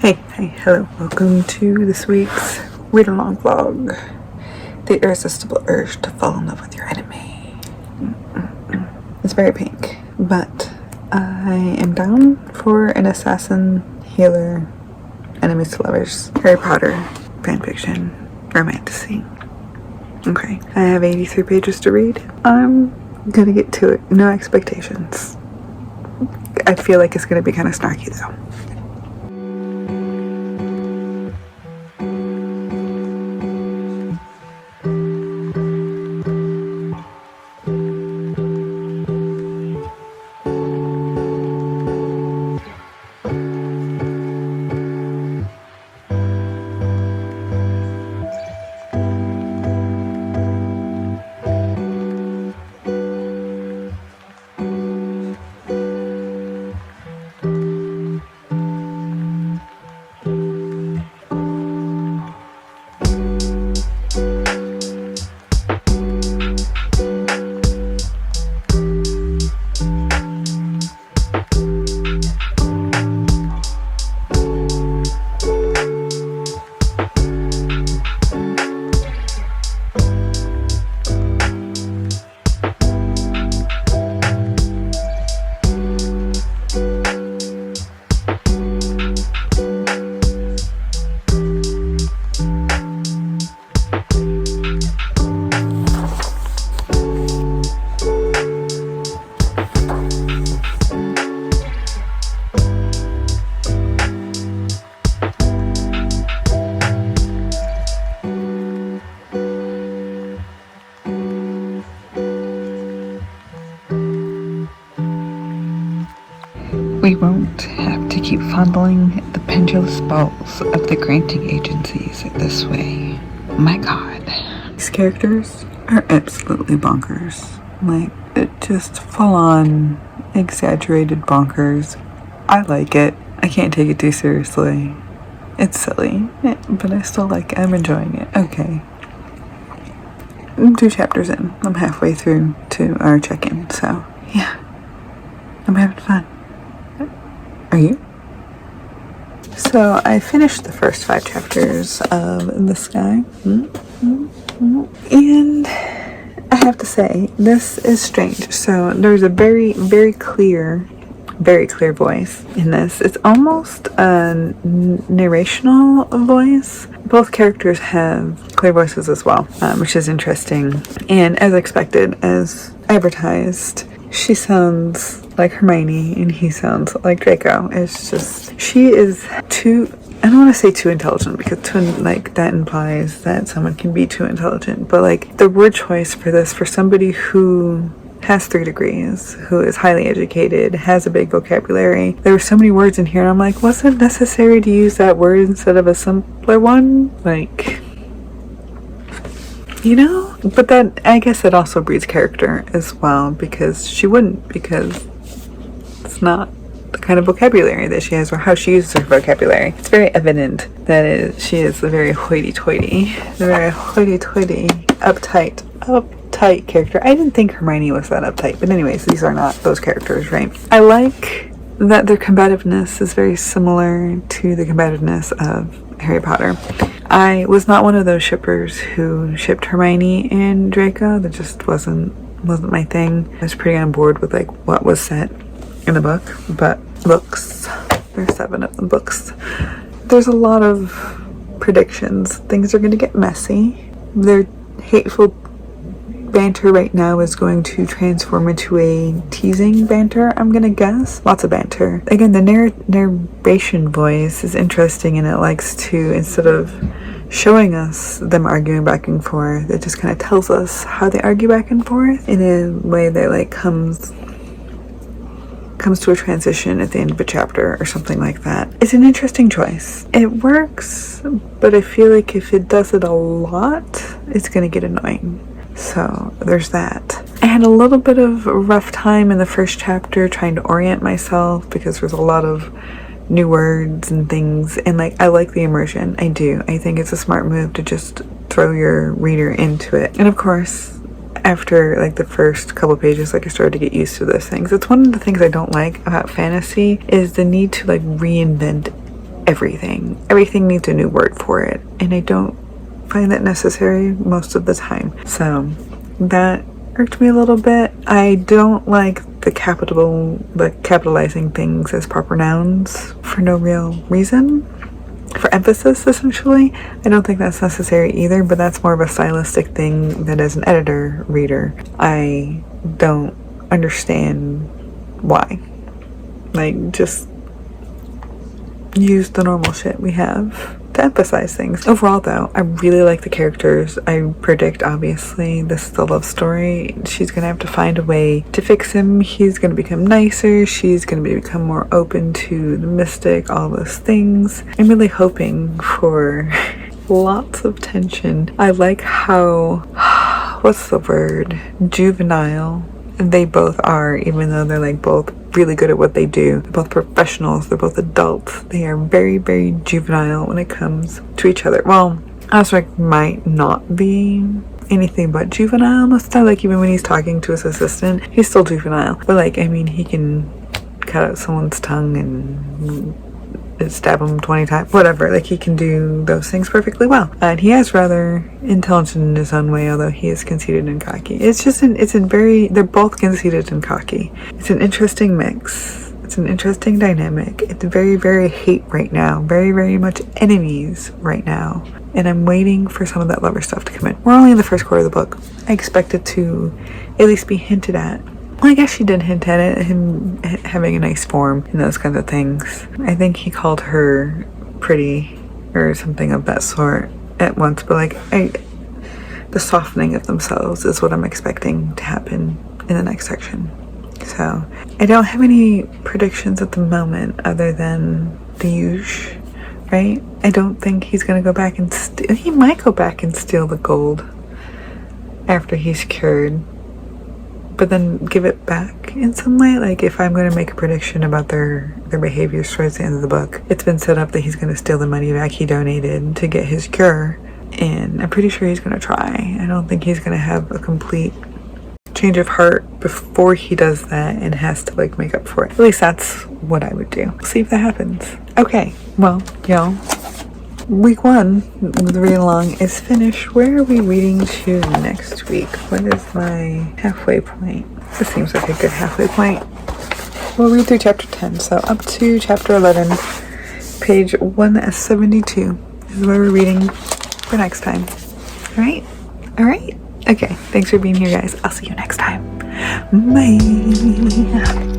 Hello, welcome to this week's read-along vlog. The Irresistible Urge to Fall in Love with Your Enemy. It's very pink, but I am down for an assassin, healer, enemies to lovers, Harry Potter, fanfiction, romantasy. Okay, I have 83 pages to read. I'm gonna get to it, no expectations. I feel like it's gonna be kind of snarky though. We won't have to keep fondling the pendulous balls of the granting agencies this way. My God. These characters are absolutely bonkers. Like, just full-on exaggerated bonkers. I like it. I can't take it too seriously. It's silly, but I still like it. I'm enjoying it. Okay. I'm 2 chapters in. I'm halfway through to our check-in, so yeah. I'm having fun. Are you? So I finished the first 5 chapters of The Sky. And I have to say, this is strange. So there's a very, very clear voice in this. It's almost a narrational voice. Both characters have clear voices as well, which is interesting. And as expected, as advertised, she sounds like Hermione and he sounds like Draco. It's just, she is too, I don't want to say too intelligent because that implies that someone can be too intelligent, but like the word choice for this, for somebody who has 3 degrees, who is highly educated, has a big vocabulary, there were so many words in here and I'm like, was it necessary to use that word instead of a simpler one? Like, you know? But that, I guess it also breeds character as well, because she wouldn't, because it's not the kind of vocabulary that she has or how she uses her vocabulary. It's very evident that she is a very hoity-toity, uptight character. I didn't think Hermione was that uptight, but anyways, these are not those characters, right? I like that their combativeness is very similar to the combativeness of Harry Potter. I was not one of those shippers who shipped Hermione and Draco. That just wasn't my thing. I was pretty on board with like what was set in the book, but books, there's 7 of them books. There's a lot of predictions. Things are going to get messy. Their hateful banter right now is going to transform into a teasing banter, I'm gonna guess. Lots of banter. Again, the narration voice is interesting, and it likes to, instead of showing us them arguing back and forth, it just kind of tells us how they argue back and forth in a way that like comes to a transition at the end of a chapter or something like that. It's an interesting choice. It works, but I feel like if it does it a lot, it's gonna get annoying. So there's that. I had a little bit of a rough time in the first chapter trying to orient myself because there's a lot of new words and things, and like I like the immersion. I do. I think it's a smart move to just throw your reader into it. And of course, after like the first couple pages, like I started to get used to those things. It's one of the things I don't like about fantasy is the need to like reinvent everything. Everything needs a new word for it, and I don't find that necessary most of the time. So that irked me a little bit. I don't like the capitalizing things as proper nouns for no real reason. For emphasis, essentially. I don't think that's necessary either, but that's more of a stylistic thing that as an editor, reader, I don't understand why. Like, just use the normal shit we have to emphasize things. Overall though, I really like the characters. I predict, obviously, this is the love story. She's gonna have to find a way to fix him. He's gonna become nicer. She's gonna become more open to the mystic, all those things. I'm really hoping for lots of tension. I like how, what's the word? Juvenile they both are, even though they're like both really good at what they do. They're both professionals, they're both adults. They are very, very juvenile when it comes to each other. Well, Osric might not be anything but juvenile most of the time. Like, even when he's talking to his assistant, he's still juvenile. But like, I mean, he can cut out someone's tongue and stab him 20 times, whatever. Like, he can do those things perfectly well, and he is rather intelligent in his own way, although he is conceited and cocky. It's just they're both conceited and cocky. It's an interesting mix. It's an interesting dynamic. It's very, very hate right now, very, very much enemies right now, and I'm waiting for some of that lover stuff to come in. We're only in the first quarter of the book. I expect it to at least be hinted at. Well, I guess she did hint at it, him having a nice form and those kinds of things. I think he called her pretty or something of that sort at once, but like, the softening of themselves is what I'm expecting to happen in the next section. So I don't have any predictions at the moment other than the usual, right? I don't think he's gonna go back and steal. He might go back and steal the gold after he's cured, but then give it back in some way. Like, if I'm going to make a prediction about their behaviors towards the end of the book, it's been set up that he's going to steal the money back he donated to get his cure, and I'm pretty sure he's going to try. I don't think he's going to have a complete change of heart before he does that and has to like make up for it. At least that's what I would do. We'll see if that happens. Okay, well, y'all, week 1 with reading along is finished. Where are we reading to next week? What is my halfway point? This seems like a good halfway point. We'll read through chapter 10, so up to chapter 11, page 172 is where we're reading for next time. All right. Okay, thanks for being here, guys. I'll see you next time. Bye.